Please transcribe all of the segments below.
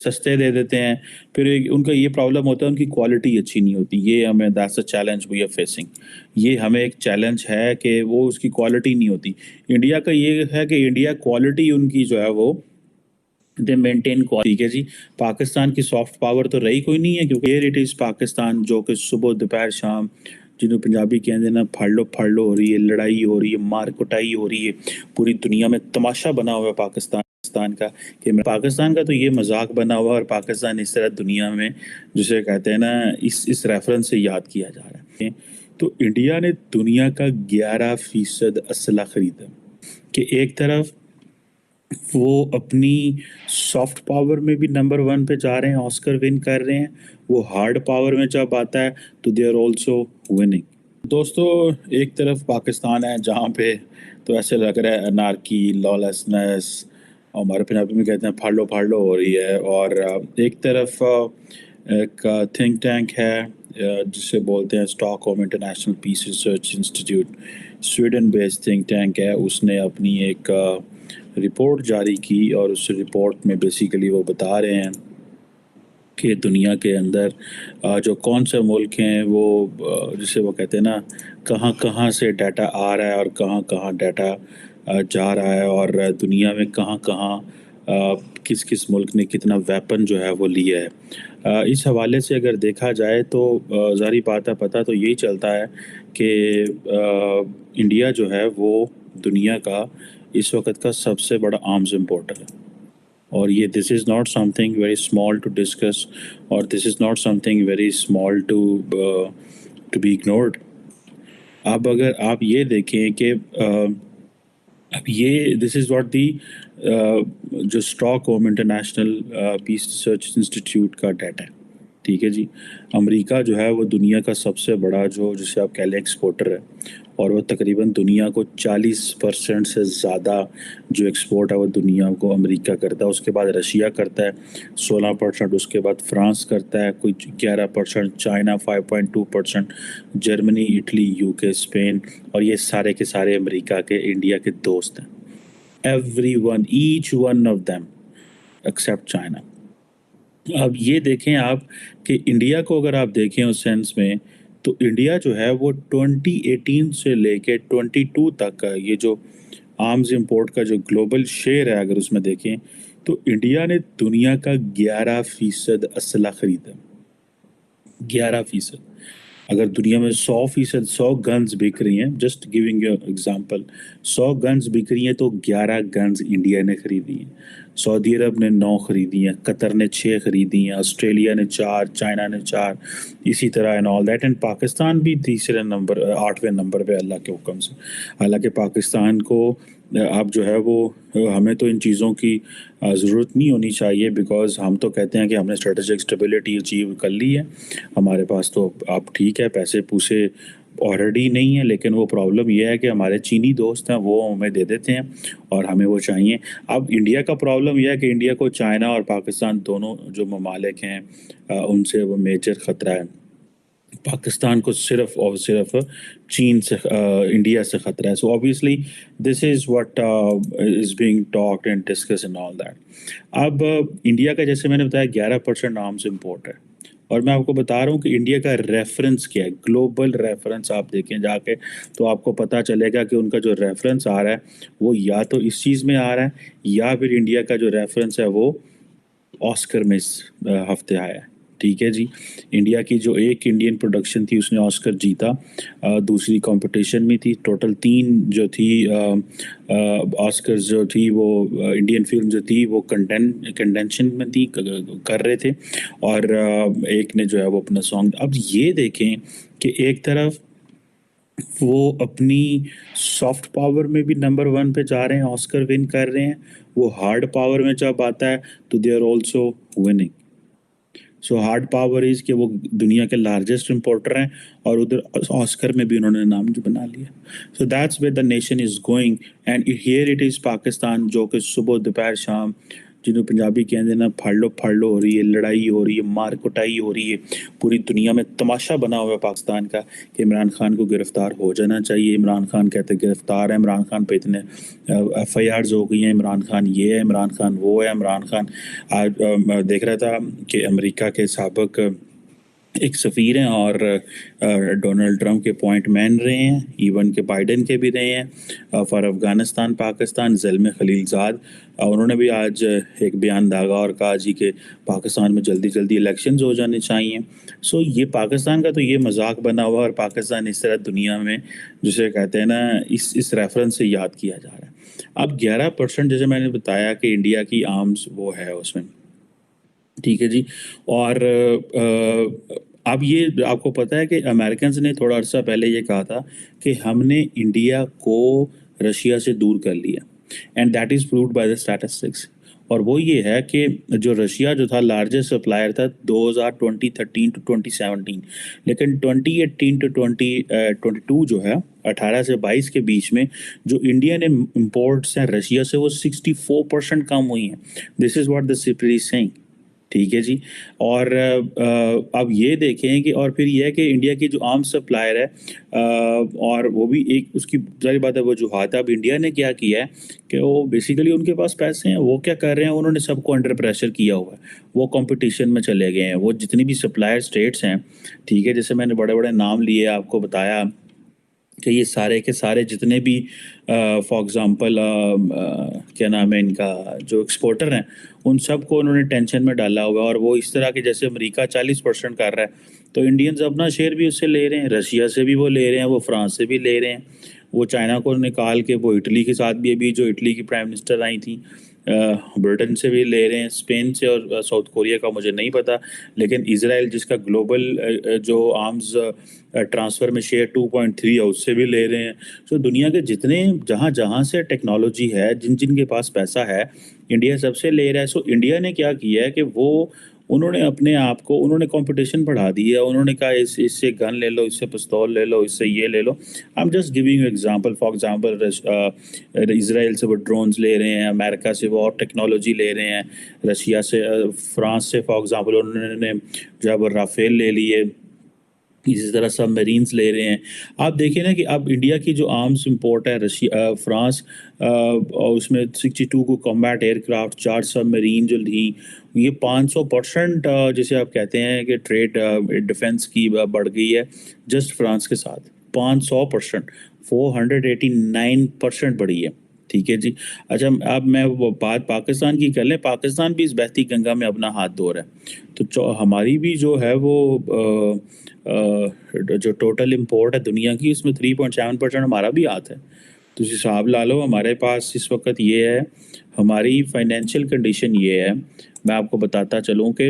सस्ते दे देते हैं। फिर उनका ये प्रॉब्लम होता है, उनकी क्वालिटी अच्छी नहीं होती। ये हमें that's a challenge we are facing. ये हमें एक चैलेंज है कि वो उसकी क्वालिटी नहीं होती। इंडिया का ये है कि इंडिया क्वालिटी उनकी जो है वो दे मेंटेन क्वालिटी। ठीक है जी। पाकिस्तान की सॉफ्ट पावर तो रही कोई नहीं है, क्योंकि एयर इट इज़ पाकिस्तान, जो कि सुबह दोपहर शाम, जिन्होंने पंजाबी कहते हैं ना, फाड़ लो हो रही है, लड़ाई हो रही है, मार कुटाई हो रही है, पूरी दुनिया में तमाशा बना हुआ है पाकिस्तान का। कि पाकिस्तान का तो ये मजाक बना हुआ है, और पाकिस्तान इस तरह दुनिया में, जिसे कहते हैं ना, इस रेफरेंस से याद किया जा रहा है। तो इंडिया ने दुनिया का 11% असला खरीदा। कि एक तरफ वो अपनी सॉफ्ट पावर में भी नंबर वन पे जा रहे हैं, ऑस्कर विन कर रहे हैं। वो हार्ड पावर में जब आता है तो दे आर ऑल्सो विनिंग। दोस्तों, एक तरफ पाकिस्तान है जहाँ पे तो ऐसे लग रहा है अनार्की, लॉलेसनेस, और हमारे पंजाबी में कहते हैं फाड़ लो हो रही है। और एक तरफ एक थिंक टैंक है, जिसे बोलते हैं Stockholm International Peace Research Institute, Sweden based think tank है। उसने अपनी एक रिपोर्ट जारी की, और उस रिपोर्ट में बेसिकली वो बता रहे हैं कि दुनिया के अंदर जो कौन से मुल्क हैं वो, जिसे वो कहते हैं ना, कहाँ कहाँ से डाटा आ रहा है और कहाँ कहाँ डाटा जा रहा है, और दुनिया में कहाँ कहाँ किस किस मुल्क ने कितना वेपन जो है वो लिया है। इस हवाले से अगर देखा जाए तो ज़ाहिर बात है, पता तो यही चलता है कि इंडिया जो है वो दुनिया का इस वक्त का सबसे बड़ा आर्म्स इम्पोर्टर है। और ये this is not something very small to discuss, और this is not something very small to be ignored. अब अगर आप ये देखें कि अब ये दिस इज़ व्हाट दी जो Stockholm International Peace Research Institute का डाटा है। ठीक है जी। अमेरिका जो है वो दुनिया का सबसे बड़ा, जो जिसे आप कह लें, एक्सपोर्टर है। और वो तकरीबन दुनिया को 40% से ज़्यादा जो एक्सपोर्ट है वो दुनिया को अमेरिका करता है। उसके बाद रशिया करता है 16%, उसके बाद फ्रांस करता है कोई 11%, China 5.2%, Germany, Italy, UK, Spain, और ये सारे के सारे अमेरिका के, इंडिया के दोस्त हैं। Every one, each one of them accept China. अब ये देखें आप कि इंडिया को अगर आप देखें उस सेंस में, तो इंडिया जो है वो 2018 से लेके 22 तक का ये जो आर्म्स इंपोर्ट का जो ग्लोबल शेयर है, अगर उसमें देखें तो इंडिया ने दुनिया का 11% असला खरीदा। 11%। अगर दुनिया में 100%, 100 गन्स बिक रही हैं, just giving you example, 100 guns बिक रही हैं तो 11 गन्स इंडिया ने खरीदी हैं। सऊदी अरब ने 9 खरीदी हैं, कतर ने 6 खरीदी हैं, ऑस्ट्रेलिया ने 4, चाइना ने 4, इसी तरह and all that. And Pakistan भी तीसरे नंबर, 8वें नंबर पे अल्लाह के हुक्म से। हालांकि पाकिस्तान को अब जो है वो, हमें तो इन चीज़ों की ज़रूरत नहीं होनी चाहिए, बिकॉज़ हम तो कहते हैं कि हमने स्ट्रेटेजिक स्टेबिलिटी अचीव कर ली है। हमारे पास तो अब ठीक है, पैसे पूसे ऑलरेडी नहीं है, लेकिन वो प्रॉब्लम ये है कि हमारे चीनी दोस्त हैं वो हमें दे देते हैं, और हमें वो चाहिए। अब इंडिया का प्रॉब्लम यह है कि इंडिया को चाइना और पाकिस्तान दोनों जो ममालिक हैं, उनसे वो मेजर ख़तरा है। पाकिस्तान को सिर्फ और सिर्फ चीन से, इंडिया से खतरा है। So obviously this is what is being talked and discuss and all that. अब इंडिया का, जैसे मैंने बताया, 11% आर्म्स इम्पोर्ट है। और मैं आपको बता रहा हूँ कि इंडिया का रेफरेंस क्या है, ग्लोबल रेफरेंस आप देखें जाके, तो आपको पता चलेगा कि उनका जो रेफरेंस आ रहा है वो या तो इस चीज़ में आ रहा है, या फिर इंडिया का जो रेफरेंस है वो ऑस्कर में इस हफ्ते आया है। ठीक है जी। इंडिया की जो एक इंडियन प्रोडक्शन थी उसने ऑस्कर जीता। दूसरी कंपटीशन में थी, टोटल 3 जो थी ऑस्कर जो थी वो, इंडियन फिल्म जो थी वो कंटेंशन में थी, कर रहे थे। और एक ने जो है वो अपना सॉन्ग। अब ये देखें कि एक तरफ वो अपनी सॉफ्ट पावर में भी नंबर वन पे जा रहे हैं, ऑस्कर विन कर रहे हैं। वो हार्ड पावर में जब आता है तो they are also winning. So hard power is कि वो दुनिया के लार्जेस्ट इम्पोर्टर हैं, और उधर ऑस्कर में भी उन्होंने नाम जो बना लिया। So that's where the nation is going, and here it is Pakistan, जो कि सुबह दोपहर शाम, ਜਿਹਨੂੰ ਪੰਜਾਬੀ ਕਹਿੰਦੇ ना फाड़ लो हो रही है, लड़ाई हो रही है, मार कुटाई हो रही है, पूरी दुनिया में तमाशा बना हुआ है पाकिस्तान का कि इमरान खान को गिरफ्तार हो जाना चाहिए। इमरान खान कहते गिरफ्तार है, इमरान खान पे इतने FIRs हो गई हैं, इमरान खान ये है, इमरान खान वो है। इमरान खान आज मैं देख रहा था कि अमेरिका के साबिक एक सफ़ीर हैं और डोनाल्ड ट्रंप के पॉइंट मैन रहे हैं, इवन के बाइडन के भी रहे हैं फॉर अफ़गानिस्तान पाकिस्तान। ज़ल्मे खलीलज़ाद उन्होंने भी आज एक बयान दागा और कहा जी कि पाकिस्तान में जल्दी जल्दी इलेक्शंस हो जाने चाहिए। सो ये पाकिस्तान का तो ये मजाक बना हुआ और पाकिस्तान इस तरह दुनिया में जिसे कहते हैं ना इस रेफरेंस से याद किया जा रहा है। अब 11% जैसे मैंने बताया कि इंडिया की आर्म्स वो है उसमें, ठीक है जी। और अब ये आपको पता है कि अमेरिकन्स ने थोड़ा अर्सा पहले ये कहा था कि हमने इंडिया को रशिया से दूर कर लिया, and that is proved by the statistics. और वो ये है कि जो रशिया जो था लार्जेस्ट सप्लायर था 2013 टू 2017, लेकिन 2018 टू 2022 जो है 18 से 22 के बीच में जो इंडियन इम्पोर्ट्स हैं रशिया से वो 64% कम हुई हैं। This is what the CPD is saying, ठीक है जी। और अब ये देखें कि और फिर ये है कि इंडिया की जो आर्म सप्लायर है और वो भी एक उसकी जारी बात है वजूहत है। अब इंडिया ने क्या किया है कि वो बेसिकली उनके पास पैसे हैं, वो क्या कर रहे हैं, उन्होंने सबको अंडर प्रेशर किया हुआ है, वो कंपटीशन में चले गए हैं। वो जितनी भी सप्लायर स्टेट्स हैं, ठीक है, जैसे मैंने बड़े बड़े नाम लिए आपको बताया कि ये सारे के सारे जितने भी फॉर एग्ज़ाम्पल क्या नाम है इनका जो एक्सपोर्टर हैं उन सब को उन्होंने टेंशन में डाला हुआ है। और वो इस तरह के जैसे अमेरिका 40% कर रहा है तो इंडियंस अपना शेयर भी उससे ले रहे हैं, रशिया से भी वो ले रहे हैं, वो फ्रांस से भी ले रहे हैं, वो चाइना को निकाल के वो इटली के साथ भी अभी जो इटली की प्राइम मिनिस्टर आई थी ब्रिटेन से भी ले रहे हैं, स्पेन से और साउथ कोरिया का मुझे नहीं पता, लेकिन इसराइल जिसका ग्लोबल जो आर्म्स ट्रांसफ़र में शेयर 2.3 है उससे भी ले रहे हैं। सो दुनिया के जितने जहाँ जहाँ से टेक्नोलॉजी है, जिन जिन के पास पैसा है, इंडिया सबसे ले रहा है। सो इंडिया ने क्या किया है कि वो उन्होंने अपने आप को उन्होंने कंपटीशन बढ़ा दिया। उन्होंने कहा इससे गन ले लो, इससे पिस्तौल ले लो, इससे ये ले लो। I am just giving you example. For example Israel से वो ड्रोन्स ले रहे हैं, अमेरिका से वो और टेक्नोलॉजी ले रहे हैं, रशिया से फ्रांस से फॉर एग्जांपल उन्होंने जो है वो राफेल ले लिए, इसी तरह सब मरीन्स ले रहे हैं। आप देखिए ना कि अब इंडिया की जो आर्म्स इंपोर्ट है रशिया फ्रांस और उसमें 62 को कॉम्बैट एयरक्राफ्ट, 4 सब मरीन जो ली, ये 500% जैसे आप कहते हैं कि ट्रेड डिफेंस की बढ़ गई है जस्ट फ्रांस के साथ 500%, 489% बढ़ी है, ठीक है जी। अच्छा अब मैं वो बात पाकिस्तान की कर लें, पाकिस्तान भी इस बहती गंगा में अपना हाथ धो रहा है। तो हमारी भी जो है वो जो टोटल इंपोर्ट है दुनिया की उसमें 3.7% हमारा भी हाथ है। तो हिसाब ला लो हमारे पास इस वक्त ये है, हमारी फाइनेंशियल कंडीशन ये है। मैं आपको बताता चलूँ कि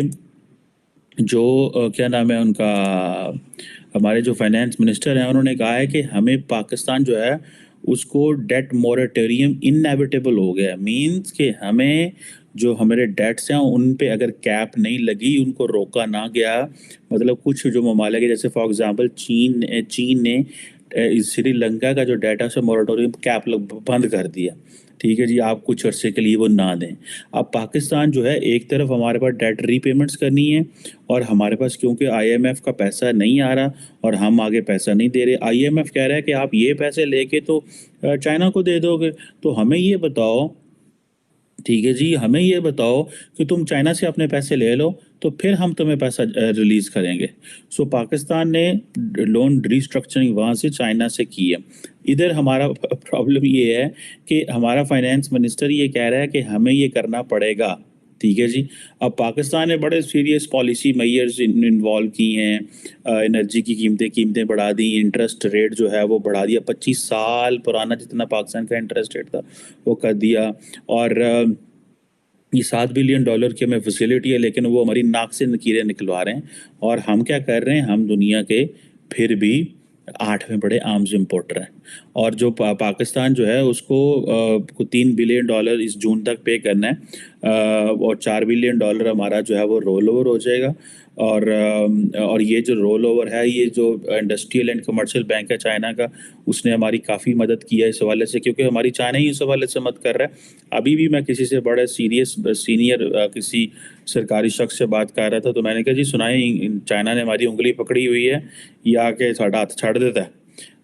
जो क्या नाम है उनका, हमारे जो फाइनेंस मिनिस्टर हैं उन्होंने कहा है कि हमें पाकिस्तान जो है उसको डेट मोरेटोरियम इनएविटेबल हो गया। मींस कि हमें जो हमारे डेट्स हैं उन पे अगर कैप नहीं लगी, उनको रोका ना गया, मतलब कुछ जो ममालिक है जैसे फॉर एग्जांपल चीन ने श्रीलंका का जो डेट है उसे मोरेटोरियम कैप बंद कर दिया, ठीक है जी, आप कुछ अरसे के लिए वो ना दें। अब पाकिस्तान जो है एक तरफ हमारे पास डेट रीपेमेंट्स करनी है और हमारे पास क्योंकि IMF का पैसा नहीं आ रहा और हम आगे पैसा नहीं दे रहे, IMF कह रहा है कि आप ये पैसे लेके तो चाइना को दे दोगे। तो हमें ये बताओ, ठीक है जी, हमें ये बताओ कि तुम चाइना से अपने पैसे ले लो तो फिर हम तुम्हें पैसा रिलीज़ करेंगे। सो पाकिस्तान ने लोन रीस्ट्रक्चरिंग वहाँ से चाइना से की है। इधर हमारा प्रॉब्लम ये है कि हमारा फाइनेंस मिनिस्टर ये कह रहा है कि हमें ये करना पड़ेगा, ठीक है जी। अब पाकिस्तान ने बड़े सीरियस पॉलिसी मेजर्स इन्वॉल्व की हैं, एनर्जी की कीमतें बढ़ा दी, इंटरेस्ट रेट जो है वो बढ़ा दिया, 25 साल पुराना जितना पाकिस्तान का इंटरेस्ट रेट था वो कर दिया। और ये $7 बिलियन की हमें फैसिलिटी है लेकिन वो हमारी नाक से नकीरें निकलवा रहे हैं। और हम क्या कर रहे हैं, हम दुनिया के फिर भी 8वें बड़े आर्म्स इम्पोर्टर हैं। और जो पाकिस्तान जो है उसको $3 बिलियन इस जून तक पे करना है। और $4 बिलियन हमारा जो है वो रोल ओवर हो जाएगा। और ये जो रोल ओवर है, ये जो इंडस्ट्रियल एंड कमर्शियल बैंक है चाइना का, उसने हमारी काफ़ी मदद की है इस हवाले से, क्योंकि हमारी चाइना ही इस हवाले से मदद कर रहा है। अभी भी मैं किसी से बड़े सीनियर किसी सरकारी शख्स से बात कर रहा था, तो मैंने कहा जी सुनाए, चाइना ने हमारी उंगली पकड़ी हुई है, या के साढ़ा हाथ छड़ देता है।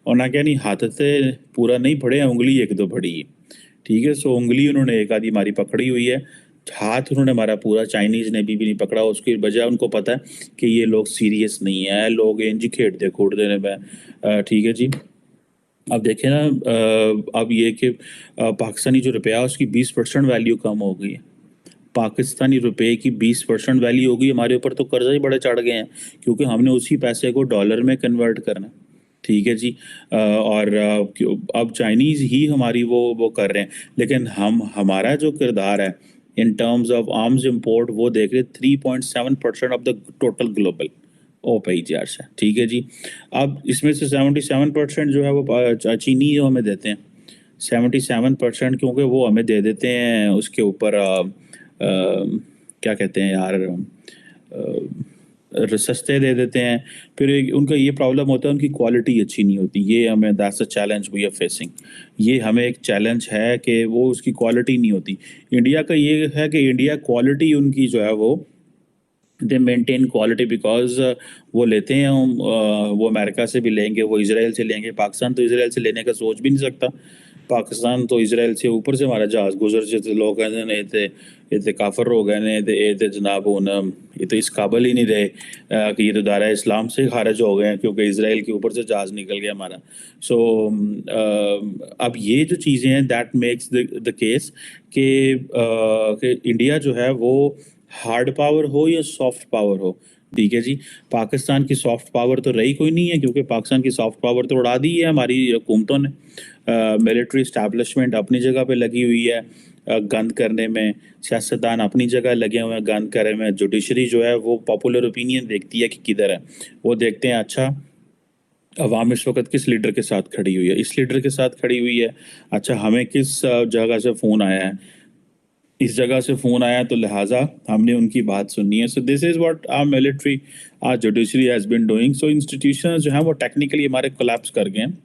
और ना क्या नहीं, हाथ से पूरा नहीं फड़े हैं, उंगली एक दो फड़ी है। ठीक है, सो उंगली उन्होंने एक आधी हमारी पकड़ी हुई है, हाथ उन्होंने हमारा पूरा चाइनीज ने भी नहीं पकड़ा। उसकी वजह उनको पता है कि ये लोग सीरियस नहीं है, लोग इंज खेड़ते कूट देने में। ठीक है जी। अब देखें ना, अब ये कि पाकिस्तानी जो रुपया है उसकी 20% वैल्यू कम हो गई है। पाकिस्तानी रुपए की 20% वैल्यू हो गई, हमारे ऊपर तो कर्जा ही बड़े चढ़ गए हैं, क्योंकि हमने उसी पैसे को डॉलर में कन्वर्ट करना। ठीक है जी। और अब चाइनीज ही हमारी वो कर रहे हैं, लेकिन हमारा जो किरदार है in terms of arms import, वो देख रहे 3.7% of the total global OPEC से। ठीक है जी। अब इसमें से 77% जो है वो चीनी हमें देते हैं। 77%, क्योंकि वो हमें दे देते हैं उसके ऊपर क्या कहते हैं यार, सस्ते दे देते हैं। फिर उनका ये प्रॉब्लम होता है, उनकी क्वालिटी अच्छी नहीं होती। ये हमें that's a challenge we are facing. ये हमें एक चैलेंज है कि वो उसकी क्वालिटी नहीं होती। इंडिया का ये है कि इंडिया क्वालिटी उनकी जो है वो दे मेंटेन क्वालिटी, बिकॉज वो लेते हैं वो अमेरिका से भी लेंगे, वो इसराइल से लेंगे। पाकिस्तान तो इसराइल से लेने का सोच भी नहीं सकता। पाकिस्तान तो इसराइल से ऊपर से हमारा जहाज गुजर जाते, लोग कहते हैं ये काफर हो गए ने, ये जनाब हूँ ये तो इस काबिल ही नहीं रहे कि ये तो दायरा इस्लाम से खारिज हो गए हैं, क्योंकि इसराइल के ऊपर से जहाज निकल गया हमारा। सो अब ये जो चीज़ें हैं, दैट मेक्स द केस कि इंडिया जो है वो हार्ड पावर हो या सॉफ्ट पावर हो। ठीक है जी। पाकिस्तान की सॉफ्ट पावर तो रही कोई नहीं है, क्योंकि पाकिस्तान की सॉफ्ट पावर तो उड़ा दी है हमारी हुकूमतों ने। मिलिट्री इस्टेब्लिशमेंट अपनी जगह पे लगी हुई है गंद करने में, सियासतदान अपनी जगह लगे हुए हैं गंद करने में। जुडिशरी जो है वो पॉपुलर ओपिनियन देखती है कि किधर है, वो देखते हैं अच्छा अवाम इस वक्त किस लीडर के साथ खड़ी हुई है, इस लीडर के साथ खड़ी हुई है। अच्छा, हमें किस जगह से फ़ोन आया है, इस जगह से फ़ोन आया, तो लिहाजा हमने उनकी बात सुननी है। So this is what our military, our judiciary has been doing. So institution जो हैं वो टेक्निकली हमारे कोलैप्स कर गए हैं।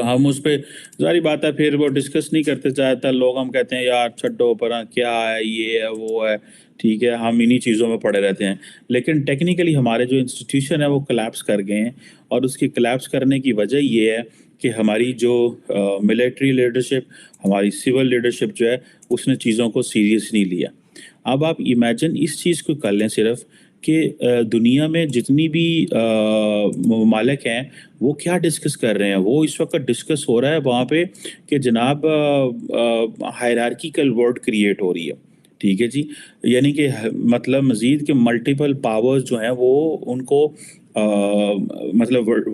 हम उस पर सारी बात है फिर वो डिस्कस नहीं करते चाहता लोग। हम कहते हैं यार छड्डो पर, क्या है, ये है वो है। ठीक है, हम इन्हीं चीज़ों में पड़े रहते हैं, लेकिन टेक्निकली हमारे जो इंस्टीट्यूशन है वो कोलैप्स कर गए हैं। और उसकी कोलैप्स करने की वजह ये है कि हमारी जो मिलिट्री लीडरशिप, हमारी सिविल लीडरशिप जो है, उसने चीज़ों को सीरियस नहीं लिया। अब आप इमेजिन इस चीज़ को कर लें सिर्फ कि दुनिया में जितनी भी ममालिक हैं वो क्या डिस्कस कर रहे हैं। वो इस वक्त डिस्कस हो रहा है वहाँ पे कि जनाब हायरार्किकल वर्ल्ड क्रिएट हो रही है। ठीक है जी। यानी कि मतलब मज़ीद के मल्टीपल पावर्स जो हैं वो उनको मतलब वर्टिकल